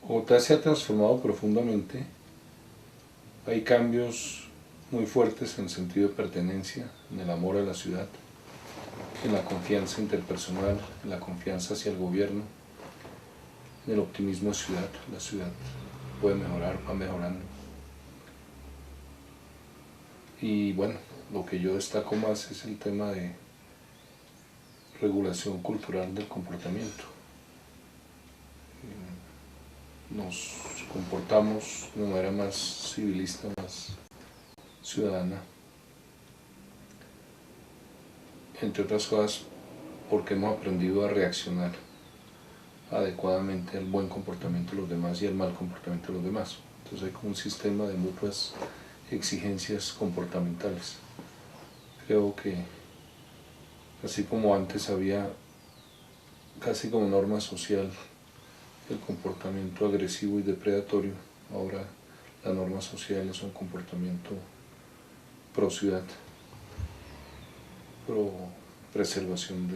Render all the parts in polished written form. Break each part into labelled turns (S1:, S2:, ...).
S1: Bogotá se ha transformado profundamente, hay cambios muy fuertes en el sentido de pertenencia, en el amor a la ciudad, en la confianza interpersonal, en la confianza hacia el gobierno, en el optimismo de ciudad. La ciudad puede mejorar, va mejorando. Y bueno, lo que yo destaco más es el tema de regulación cultural del comportamiento. Nos comportamos de una manera más civilista, más ciudadana, entre otras cosas porque hemos aprendido a reaccionar adecuadamente al buen comportamiento de los demás y al mal comportamiento de los demás. Entonces hay como un sistema de mutuas exigencias comportamentales. Creo que así como antes había casi como norma social el comportamiento agresivo y depredatorio, ahora la norma social es un comportamiento pro ciudad, pro preservación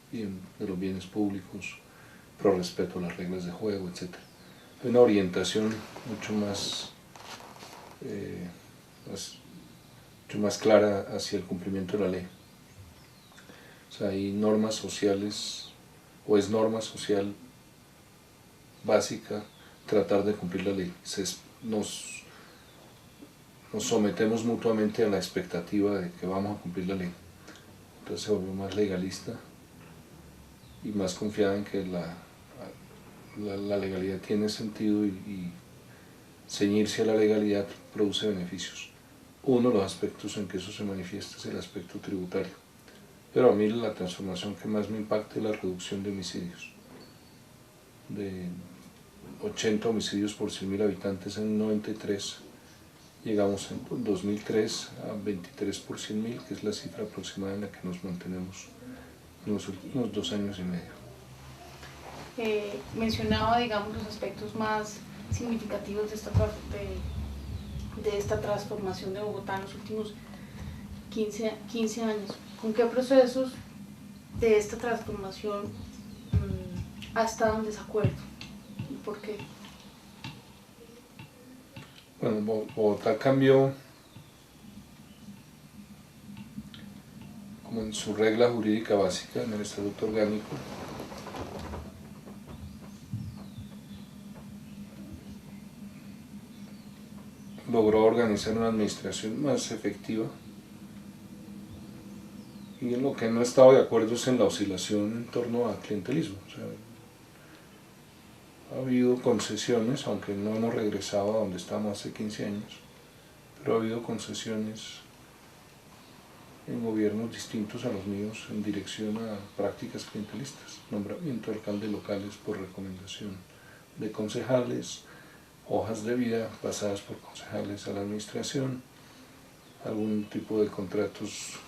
S1: de los bienes públicos, pro respeto a las reglas de juego, etc. Hay una orientación mucho más clara hacia el cumplimiento de la ley. O sea, hay normas sociales, o es norma social básica tratar de cumplir la ley. Nos sometemos mutuamente a la expectativa de que vamos a cumplir la ley. Entonces se vuelve más legalista y más confiada en que la legalidad tiene sentido y ceñirse a la legalidad produce beneficios. Uno de los aspectos en que eso se manifiesta es el aspecto tributario. Pero a mí la transformación que más me impacta es la reducción de homicidios. De 80 homicidios por 100.000 habitantes en 93, llegamos en 2003 a 23 por 100.000, que es la cifra aproximada en la que nos mantenemos en los últimos 2 años y medio.
S2: Mencionaba, digamos, los aspectos más significativos de esta transformación de Bogotá en los últimos 15 años. ¿Con qué procesos de esta transformación ha estado en desacuerdo? ¿Y por qué?
S1: Bueno, Bogotá cambió como en su regla jurídica básica, en el Estatuto Orgánico. Logró organizar una administración más efectiva, y en lo que no he estado de acuerdo es en la oscilación en torno al clientelismo. O sea, ha habido concesiones, aunque no hemos regresado a donde estábamos hace 15 años, pero ha habido concesiones en gobiernos distintos a los míos en dirección a prácticas clientelistas, nombramiento de alcaldes locales por recomendación de concejales, hojas de vida pasadas por concejales a la administración, algún tipo de contratos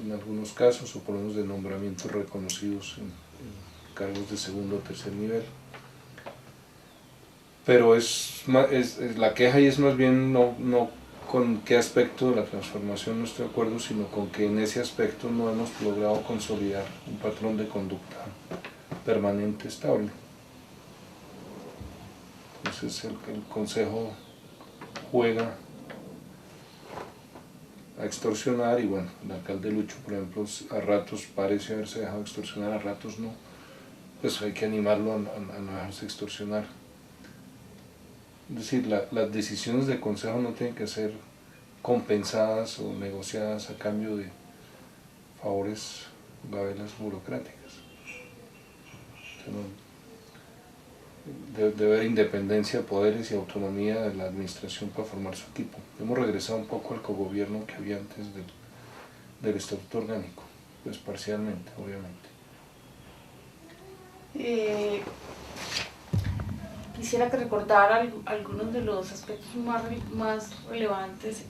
S1: en algunos casos, o por lo menos de nombramientos reconocidos en cargos de segundo o tercer nivel. Pero la queja y es más bien no con qué aspecto de la transformación no estoy de acuerdo, sino con que en ese aspecto no hemos logrado consolidar un patrón de conducta permanente, estable. Entonces el Consejo juega a extorsionar, y bueno, el alcalde Lucho, por ejemplo, a ratos parece haberse dejado extorsionar, a ratos no. Pues hay que animarlo a no dejarse extorsionar. Es decir, las decisiones del Consejo no tienen que ser compensadas o negociadas a cambio de favores, gabelas burocráticas. Debe haber independencia de poderes y autonomía de la administración para formar su equipo. Hemos regresado un poco al cogobierno que había antes del Estatuto Orgánico, pues parcialmente, obviamente.
S2: Quisiera que recordara algunos de los aspectos más relevantes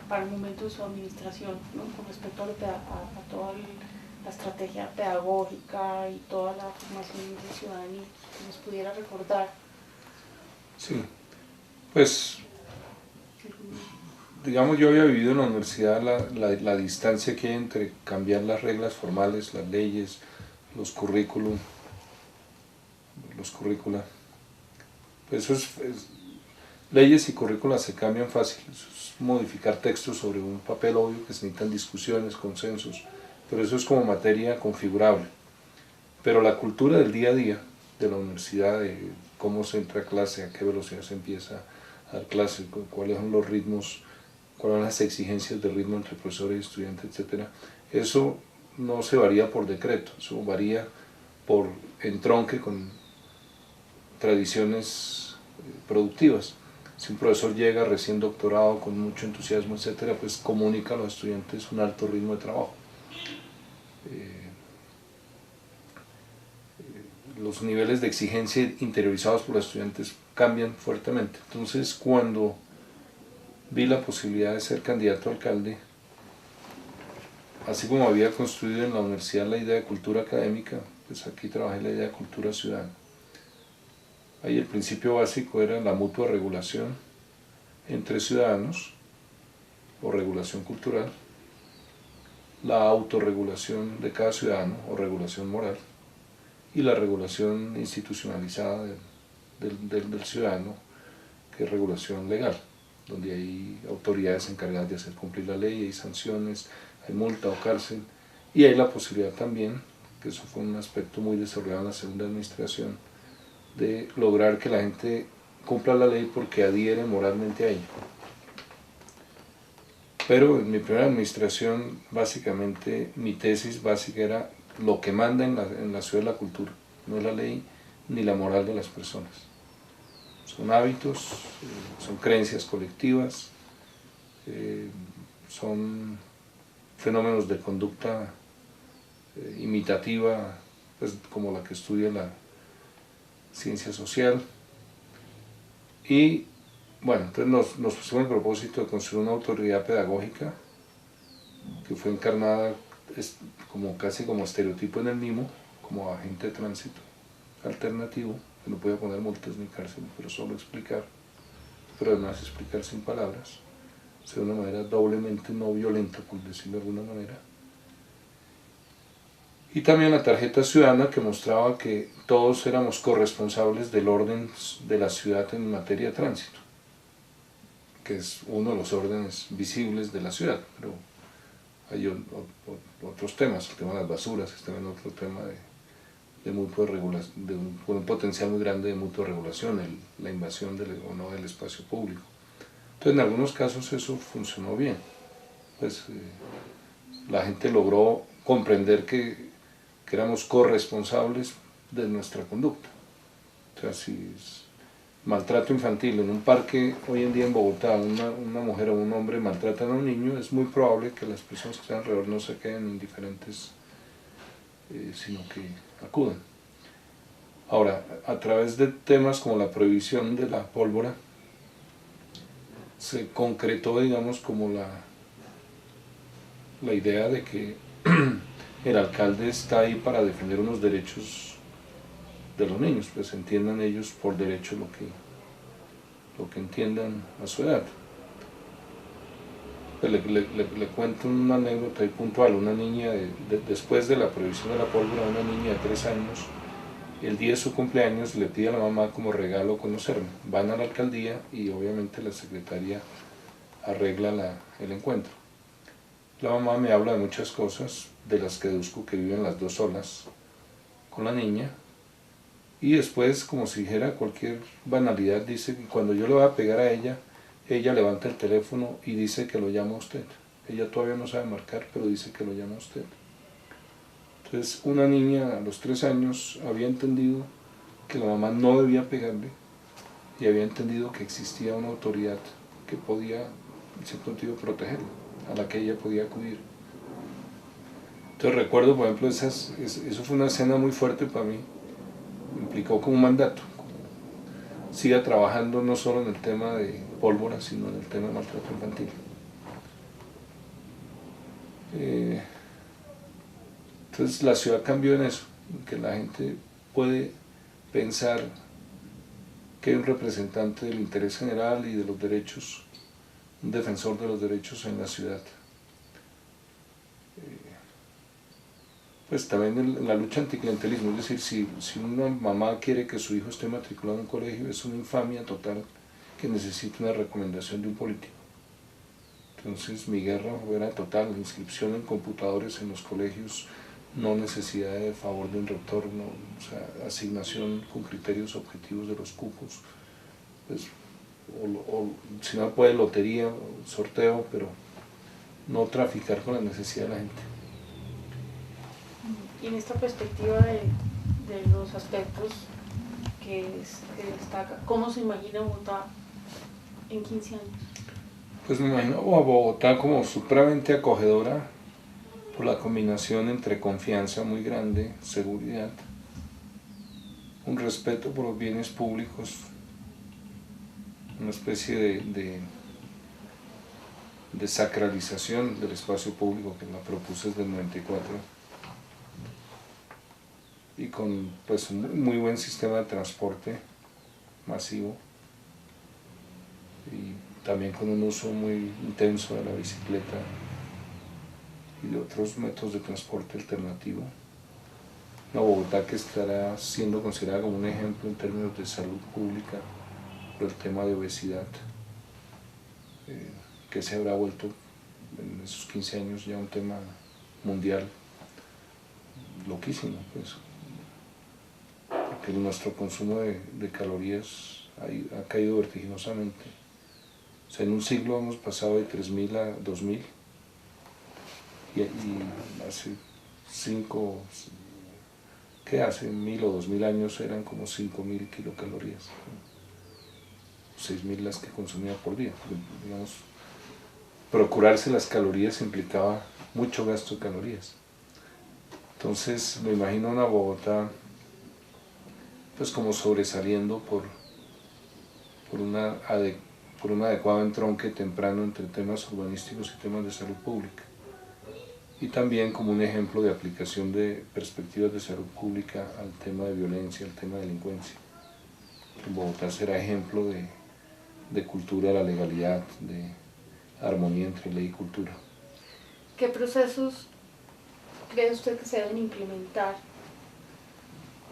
S2: para el momento de su administración, ¿no? Con respecto a toda la estrategia pedagógica y toda la formación de ciudadanía, que nos pudiera recordar.
S1: Sí, pues digamos, yo había vivido en la universidad la distancia que hay entre cambiar las reglas formales, las leyes, los currículum, los currícula. Pues leyes y currículas se cambian fácil, eso es modificar textos sobre un papel, obvio que se necesitan discusiones, consensos, pero eso es como materia configurable. Pero la cultura del día a día de la universidad, de cómo se entra a clase, a qué velocidad se empieza a dar clase, cuáles son los ritmos, cuáles son las exigencias del ritmo entre profesores y estudiantes, etc. Eso no se varía por decreto, eso varía por entronque con tradiciones productivas. Si un profesor llega recién doctorado con mucho entusiasmo, etc., pues comunica a los estudiantes un alto ritmo de trabajo. Los niveles de exigencia interiorizados por los estudiantes cambian fuertemente. Entonces, cuando vi la posibilidad de ser candidato a alcalde, así como había construido en la universidad la idea de cultura académica, pues aquí trabajé la idea de cultura ciudadana. Ahí el principio básico era la mutua regulación entre ciudadanos, o regulación cultural, la autorregulación de cada ciudadano, o regulación moral, y la regulación institucionalizada del ciudadano, que es regulación legal, donde hay autoridades encargadas de hacer cumplir la ley, hay sanciones, hay multa o cárcel, y hay la posibilidad también, que eso fue un aspecto muy desarrollado en la segunda administración, de lograr que la gente cumpla la ley porque adhiere moralmente a ella. Pero en mi primera administración, básicamente, mi tesis básica era lo que manda en la ciudad de la cultura, no es la ley ni la moral de las personas. Son hábitos, son creencias colectivas, son fenómenos de conducta imitativa, pues, como la que estudia la ciencia social. Y bueno, entonces nos pusimos el propósito de construir una autoridad pedagógica que fue encarnada casi como estereotipo en el MIMO, como agente de tránsito alternativo, que no podía poner multas ni cárcel, pero solo explicar, pero además explicar sin palabras, de una manera doblemente no violenta, por decirlo de alguna manera. Y también la tarjeta ciudadana, que mostraba que todos éramos corresponsables del orden de la ciudad en materia de tránsito, que es uno de los órdenes visibles de la ciudad, pero hay otros temas, el tema de las basuras, es también otro tema de mutua regulación, de un potencial muy grande de mutua regulación, la invasión o no del espacio público. Entonces, en algunos casos eso funcionó bien, pues la gente logró comprender que éramos corresponsables de nuestra conducta. O sea, si es maltrato infantil en un parque hoy en día en Bogotá, una mujer o un hombre maltratan a un niño, es muy probable que las personas que están alrededor no se queden indiferentes, sino que acudan. Ahora, a través de temas como la prohibición de la pólvora, se concretó, digamos, como la idea de que el alcalde está ahí para defender unos derechos de los niños, pues entiendan ellos por derecho lo que entiendan a su edad. Pues le cuento una anécdota ahí puntual. Una niña, después de la prohibición de la pólvora, una niña de 3 años, el día de su cumpleaños le pide a la mamá como regalo conocerme. Van a la alcaldía y obviamente la secretaria arregla el encuentro. La mamá me habla de muchas cosas, de las que deduzco que viven las dos solas con la niña, y después, como si dijera cualquier banalidad, dice que cuando yo le voy a pegar a ella, ella levanta el teléfono y dice que lo llama a usted. Ella todavía no sabe marcar, pero dice que lo llama a usted. Entonces, una niña a los 3 años había entendido que la mamá no debía pegarle y había entendido que existía una autoridad que podía, en cierto sentido, protegerla, a la que ella podía acudir. Entonces recuerdo, por ejemplo, eso fue una escena muy fuerte para mí, implicó como un mandato, siga trabajando no solo en el tema de pólvora, sino en el tema de maltrato infantil. Entonces la ciudad cambió en eso, en que la gente puede pensar que hay un representante del interés general y de los derechos, un defensor de los derechos en la ciudad. pues también en la lucha anticlientelismo, es decir, si una mamá quiere que su hijo esté matriculado en un colegio, es una infamia total que necesite una recomendación de un político. Entonces mi guerra era total, inscripción en computadores en los colegios, no necesidad de favor de un rector, no, o sea, asignación con criterios objetivos de los cupos, pues, o si no puede lotería, sorteo, pero no traficar con la necesidad de la gente.
S2: Y en esta perspectiva de los aspectos que destaca, ¿cómo se imagina Bogotá en 15 años?
S1: Pues me imagino a Bogotá como supremamente acogedora por la combinación entre confianza muy grande, seguridad, un respeto por los bienes públicos, una especie de sacralización del espacio público que la propuse desde el 94 y con pues un muy buen sistema de transporte masivo y también con un uso muy intenso de la bicicleta y de otros métodos de transporte alternativo. Una Bogotá que estará siendo considerada como un ejemplo en términos de salud pública por el tema de obesidad, que se habrá vuelto en esos 15 años ya un tema mundial loquísimo, pues, porque nuestro consumo de calorías ha caído vertiginosamente. O sea, en un siglo hemos pasado de 3.000 a 2.000 y hace 5, ¿qué hace? 1.000 o 2.000 años eran como 5.000 kilocalorías, 6.000 las que consumía por día. Digamos, procurarse las calorías implicaba mucho gasto de calorías. Entonces me imagino una Bogotá pues como sobresaliendo por un adecuado entronque temprano entre temas urbanísticos y temas de salud pública. Y también como un ejemplo de aplicación de perspectivas de salud pública al tema de violencia, al tema de delincuencia. En Bogotá será ejemplo de cultura de la legalidad, de armonía entre ley y cultura.
S2: ¿Qué procesos cree usted que se deben implementar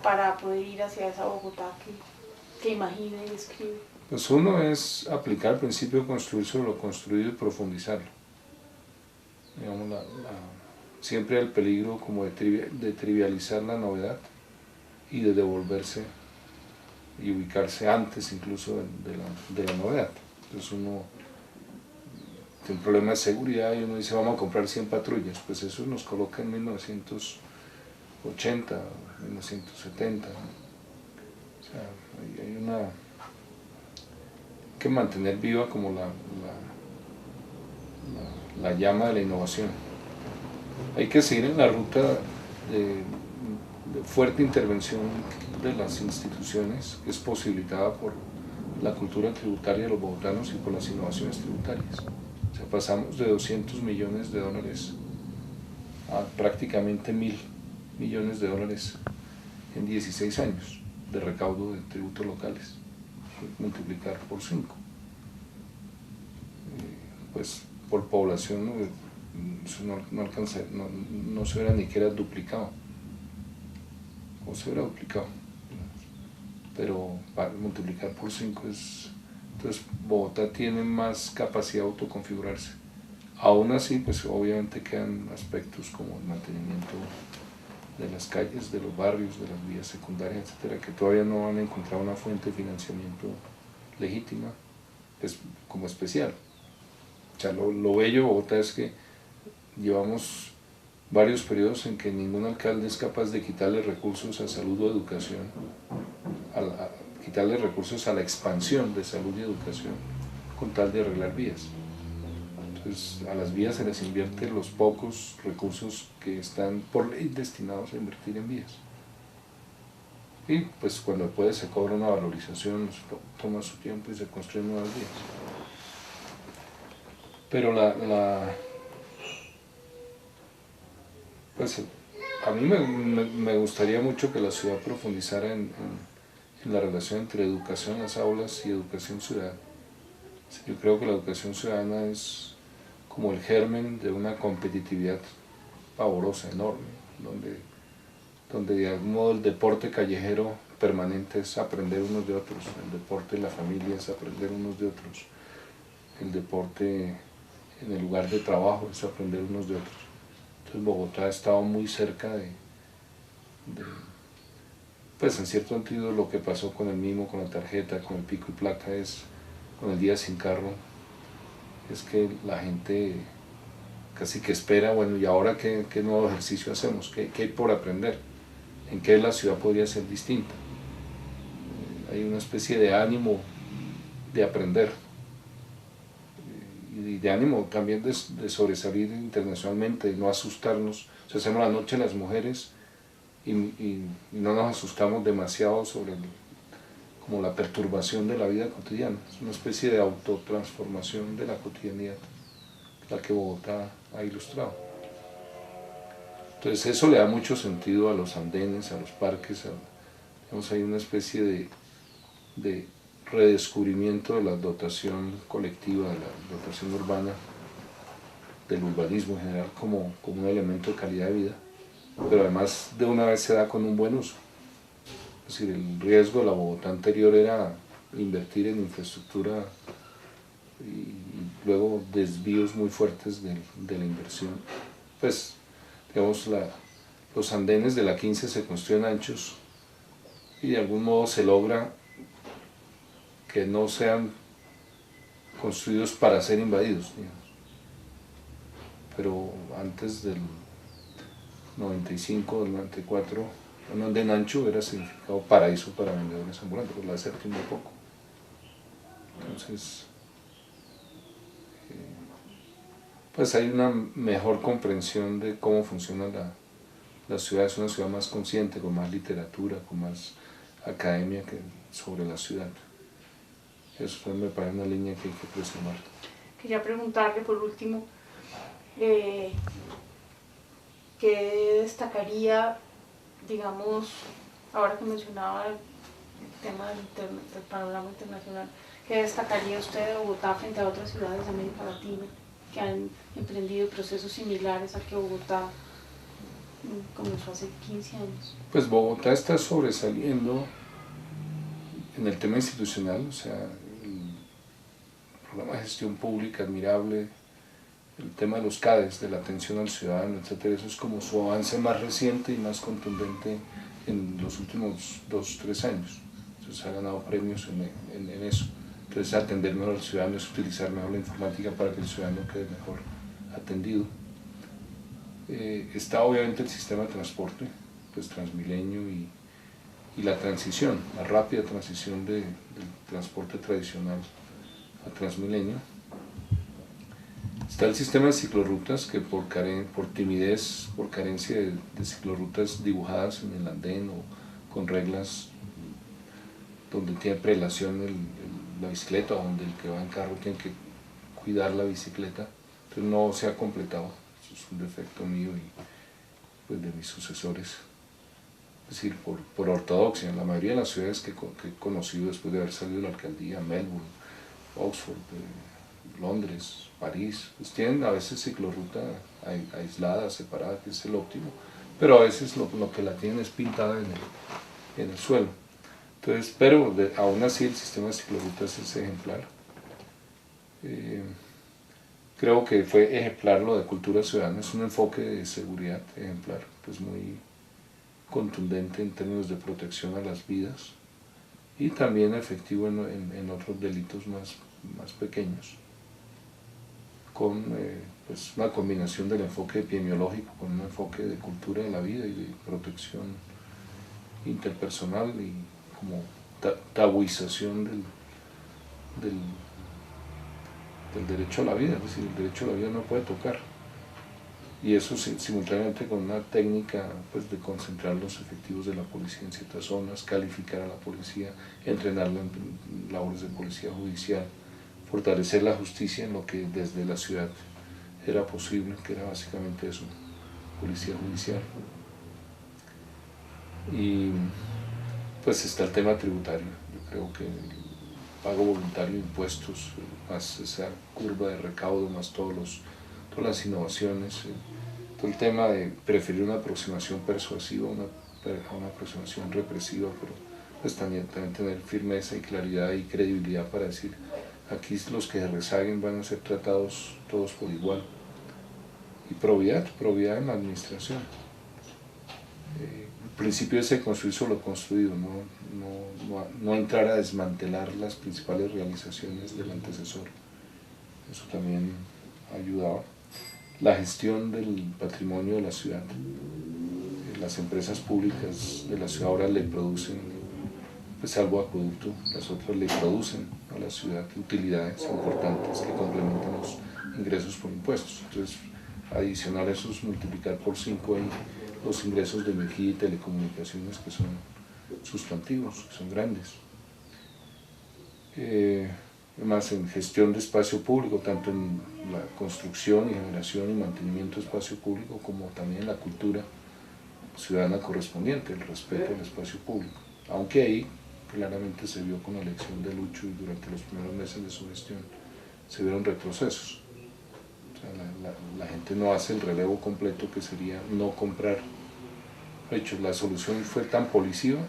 S2: para poder ir hacia esa Bogotá que imagina y describe?
S1: Pues uno es aplicar el principio de construir sobre lo construido y profundizarlo. Digamos, siempre hay el peligro como de trivializar la novedad y de devolverse y ubicarse antes incluso de la novedad. Entonces uno tiene un problema de seguridad y uno dice vamos a comprar 100 patrullas, pues eso nos coloca en 1980, 1970. ¿No? O sea, hay que mantener viva como la llama de la innovación. Hay que seguir en la ruta de fuerte intervención de las instituciones, que es posibilitada por la cultura tributaria de los bogotanos y por las innovaciones tributarias. O sea, pasamos de 200 millones de dólares a prácticamente 1.000 millones de dólares en 16 años de recaudo de tributos locales, multiplicar por 5. Pues por población no alcanza, no se hubiera ni siquiera duplicado, o se hubiera duplicado, pero para multiplicar por 5 es... Entonces Bogotá tiene más capacidad de autoconfigurarse. Aún así, pues obviamente quedan aspectos como el mantenimiento de las calles, de los barrios, de las vías secundarias, etcétera, que todavía no han encontrado una fuente de financiamiento legítima, pues, como especial. O sea, lo bello de Bogotá es que llevamos varios periodos en que ningún alcalde es capaz de quitarle recursos a salud o educación, quitarle recursos a la expansión de salud y educación con tal de arreglar vías. Entonces a las vías se les invierte los pocos recursos que están por ley destinados a invertir en vías. Y pues cuando puede se cobra una valorización, toma su tiempo y se construyen nuevas vías. Pero pues a mí me gustaría mucho que la ciudad profundizara en la relación entre educación en las aulas y educación ciudadana. Yo creo que la educación ciudadana es como el germen de una competitividad pavorosa, enorme, donde de algún modo el deporte callejero permanente es aprender unos de otros, el deporte en la familia es aprender unos de otros, el deporte en el lugar de trabajo es aprender unos de otros. Entonces Bogotá ha estado muy cerca de pues en cierto sentido lo que pasó con el mimo, con la tarjeta, con el pico y placa, con el día sin carro, es que la gente casi que espera, bueno, ¿y ahora qué nuevo ejercicio hacemos? ¿Qué hay por aprender? ¿En qué la ciudad podría ser distinta? Hay una especie de ánimo de aprender y de ánimo también de sobresalir internacionalmente, de no asustarnos. O sea, hacemos la noche las mujeres y no nos asustamos demasiado sobre como la perturbación de la vida cotidiana. Es una especie de autotransformación de la cotidianidad, la que Bogotá ha ilustrado. Entonces eso le da mucho sentido a los andenes, a los parques, digamos, hay una especie de redescubrimiento de la dotación colectiva, de la dotación urbana, del urbanismo en general como un elemento de calidad de vida, pero además de una vez se da con un buen uso. Es decir, el riesgo de la Bogotá anterior era invertir en infraestructura y luego desvíos muy fuertes de la inversión. Pues, digamos, los andenes de la 15 se construyen anchos y de algún modo se logra que no sean construidos para ser invadidos, digamos. Pero antes del 95, del 94, un andén ancho hubiera significado paraíso para vendedores ambulantes, pues la séptima un poco. Entonces, pues hay una mejor comprensión de cómo funciona la ciudad. Es una ciudad más consciente, con más literatura, con más academia sobre la ciudad. Eso me parece una línea que hay que presionar.
S2: Quería preguntarle por último, ¿qué destacaría, digamos, ahora que mencionaba el tema del panorama internacional, qué destacaría usted de Bogotá frente a otras ciudades de América Latina que han emprendido procesos similares al que Bogotá comenzó hace 15 años?
S1: Pues Bogotá está sobresaliendo en el tema institucional, o sea, el programa de gestión pública admirable, el tema de los CADES, de la atención al ciudadano, etc. Eso es como su avance más reciente y más contundente en los últimos 2-3 años. Entonces ha ganado premios en eso. Entonces atender mejor al ciudadano es utilizar mejor la informática para que el ciudadano quede mejor atendido. Está obviamente el sistema de transporte, pues Transmilenio y la transición, la rápida transición del transporte tradicional a Transmilenio. Está el sistema de ciclorrutas que por timidez, por carencia de ciclorrutas dibujadas en el andén o con reglas donde tiene prelación la bicicleta o donde el que va en carro tiene que cuidar la bicicleta, entonces no se ha completado. Eso es un defecto mío y pues, de mis sucesores. Es decir, por ortodoxia, en la mayoría de las ciudades que he conocido después de haber salido de la alcaldía, Melbourne, Oxford, Londres, París, pues tienen a veces ciclorruta aislada, separada, que es el óptimo, pero a veces lo que la tienen es pintada en el suelo. Entonces, pero aún así el sistema de ciclorrutas es ejemplar. Creo que fue ejemplar lo de cultura ciudadana, es un enfoque de seguridad ejemplar, pues muy contundente en términos de protección a las vidas y también efectivo en otros delitos más pequeños, con pues una combinación del enfoque epidemiológico con un enfoque de cultura de la vida y de protección interpersonal y como tabuización del derecho a la vida, es decir, el derecho a la vida no puede tocar. Y eso simultáneamente con una técnica pues, de concentrar los efectivos de la policía en ciertas zonas, calificar a la policía, entrenarla en labores de policía judicial, fortalecer la justicia en lo que desde la ciudad era posible, que era básicamente eso, policía judicial. Y pues está el tema tributario. Yo creo que el pago voluntario de impuestos, más esa curva de recaudo, más todas las innovaciones, todo el tema de preferir una aproximación persuasiva a una aproximación represiva, pero pues también tener firmeza y claridad y credibilidad para decir, aquí los que se rezaguen van a ser tratados todos por igual. Y probidad en la administración. El principio es de construir sobre lo construido, no entrar a desmantelar las principales realizaciones del antecesor. Eso también ha ayudado. La gestión del patrimonio de la ciudad. Las empresas públicas de la ciudad ahora le producen, pues salvo acueducto, las otras le producen a la ciudad utilidades importantes que complementan los ingresos por impuestos. Entonces, adicional a eso es multiplicar por 5 ahí los ingresos de energía y telecomunicaciones, que son sustantivos, que son grandes. Además, en gestión de espacio público, tanto en la construcción y generación y mantenimiento de espacio público, como también en la cultura ciudadana correspondiente, el respeto al espacio público. Aunque ahí claramente se vio con la elección de Lucho y durante los primeros meses de su gestión se vieron retrocesos. O sea, la gente no hace el relevo completo, que sería no comprar. De hecho, la solución fue tan policiva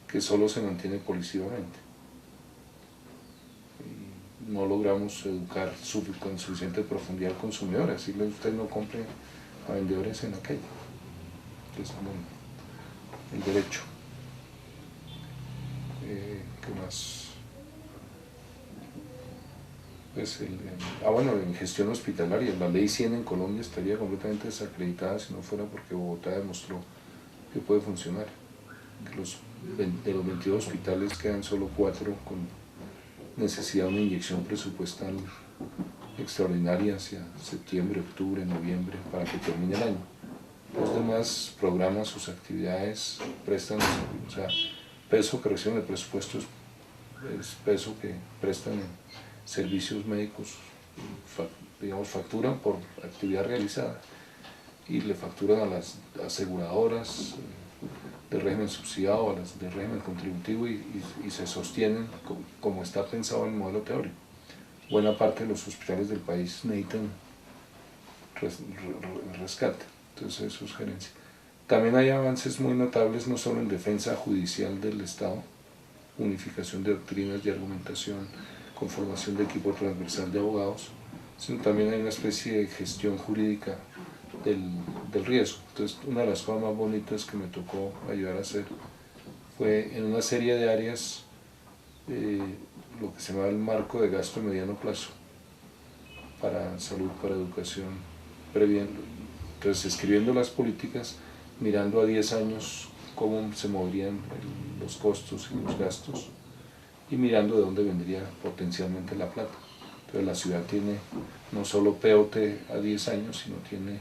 S1: que solo se mantiene policivamente. Y no logramos educar con suficiente profundidad al consumidor, decirle usted no compre a vendedores en la calle. Es como el derecho. ¿Qué más? Pues bueno, en gestión hospitalaria, la ley 100 en Colombia estaría completamente desacreditada si no fuera porque Bogotá demostró que puede funcionar. Que de los 22 hospitales quedan solo 4 con necesidad de una inyección presupuestal extraordinaria hacia septiembre, octubre, noviembre, para que termine el año. Los demás programan sus actividades, prestan, o sea, peso que reciben el presupuesto es peso que prestan en servicios médicos, digamos, facturan por actividad realizada y le facturan a las aseguradoras de régimen subsidiado, a las de régimen contributivo y se sostienen como está pensado en el modelo teórico. Buena parte de los hospitales del país necesitan rescate, entonces eso es gerencia. También hay avances muy notables no solo en defensa judicial del Estado, unificación de doctrinas y argumentación, conformación de equipo transversal de abogados, sino también hay una especie de gestión jurídica del riesgo. Entonces, una de las cosas más bonitas que me tocó ayudar a hacer fue en una serie de áreas lo que se llama el marco de gasto de mediano plazo para salud, para educación, previendo. Entonces, escribiendo las políticas, mirando a 10 años cómo se moverían los costos y los gastos y mirando de dónde vendría potencialmente la plata. Entonces la ciudad tiene no solo POT a 10 años, sino tiene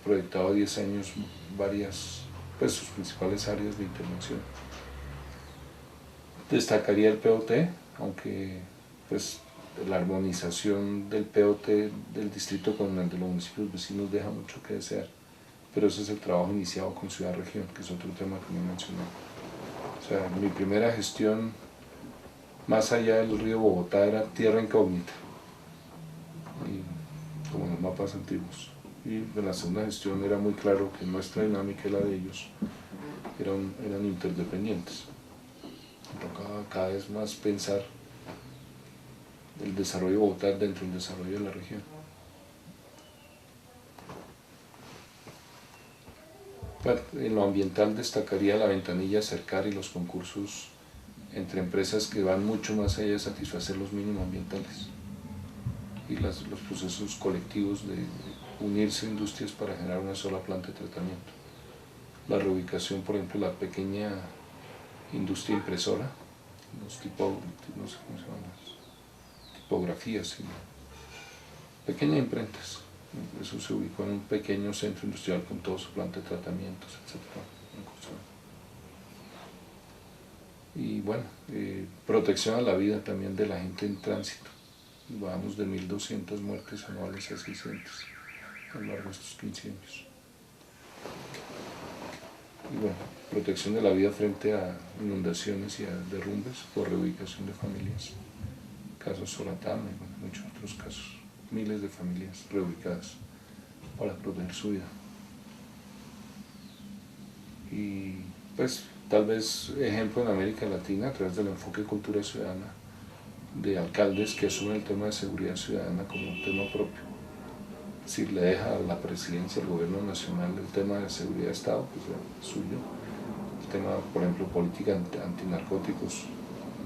S1: proyectado a 10 años varias, pues sus principales áreas de intervención. Destacaría el POT, aunque pues la armonización del POT del distrito con el de los municipios vecinos deja mucho que desear, pero ese es el trabajo iniciado con ciudad-región, que es otro tema que me mencioné. O sea, mi primera gestión, más allá del río Bogotá, era tierra incógnita, y, como los mapas antiguos. Y en la segunda gestión era muy claro que nuestra dinámica y la de ellos eran interdependientes. Me tocaba cada vez más pensar el desarrollo de Bogotá dentro del desarrollo de la región. Bueno, en lo ambiental destacaría la ventanilla Cercar y los concursos entre empresas que van mucho más allá de satisfacer los mínimos ambientales y los procesos colectivos de unirse industrias para generar una sola planta de tratamiento. La reubicación, por ejemplo, la pequeña industria impresora, no sé cómo se llaman, tipografías, pequeñas imprentas. Eso se ubicó en un pequeño centro industrial con todo su planta de tratamientos, etc. Y bueno, protección a la vida también de la gente en tránsito. Vamos de 1.200 muertes anuales a 600 a lo largo de estos 15 años. Y bueno, protección de la vida frente a inundaciones y a derrumbes por reubicación de familias. Casos Soratama y bueno, muchos otros casos. Miles de familias reubicadas para proteger su vida. Y pues tal vez ejemplo en América Latina a través del enfoque de cultura ciudadana de alcaldes que asumen el tema de seguridad ciudadana como un tema propio. Es decir, le deja a la presidencia, al gobierno nacional el tema de seguridad de Estado, pues es suyo. El tema, por ejemplo, política antinarcóticos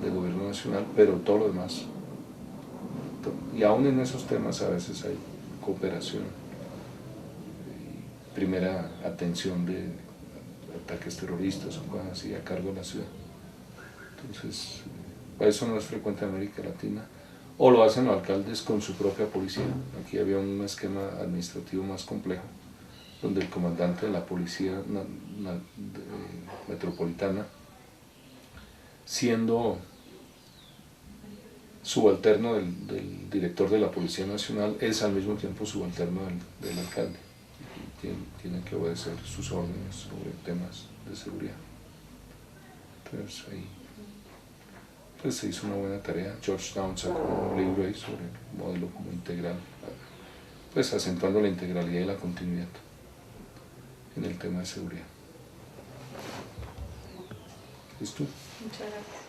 S1: del gobierno nacional, pero todo lo demás. Y aún en esos temas a veces hay cooperación, primera atención de ataques terroristas o cosas así a cargo de la ciudad. Entonces, eso no es frecuente en América Latina. O lo hacen los alcaldes con su propia policía. Aquí había un esquema administrativo más complejo, donde el comandante de la policía metropolitana, siendo subalterno del director de la Policía Nacional, es al mismo tiempo subalterno del alcalde. Tienen que obedecer sus órdenes sobre temas de seguridad. Entonces ahí pues, se hizo una buena tarea. Georgetown sacó un libro ahí sobre el modelo como integral, pues acentuando la integralidad y la continuidad en el tema de seguridad. ¿Listo?
S2: Muchas gracias.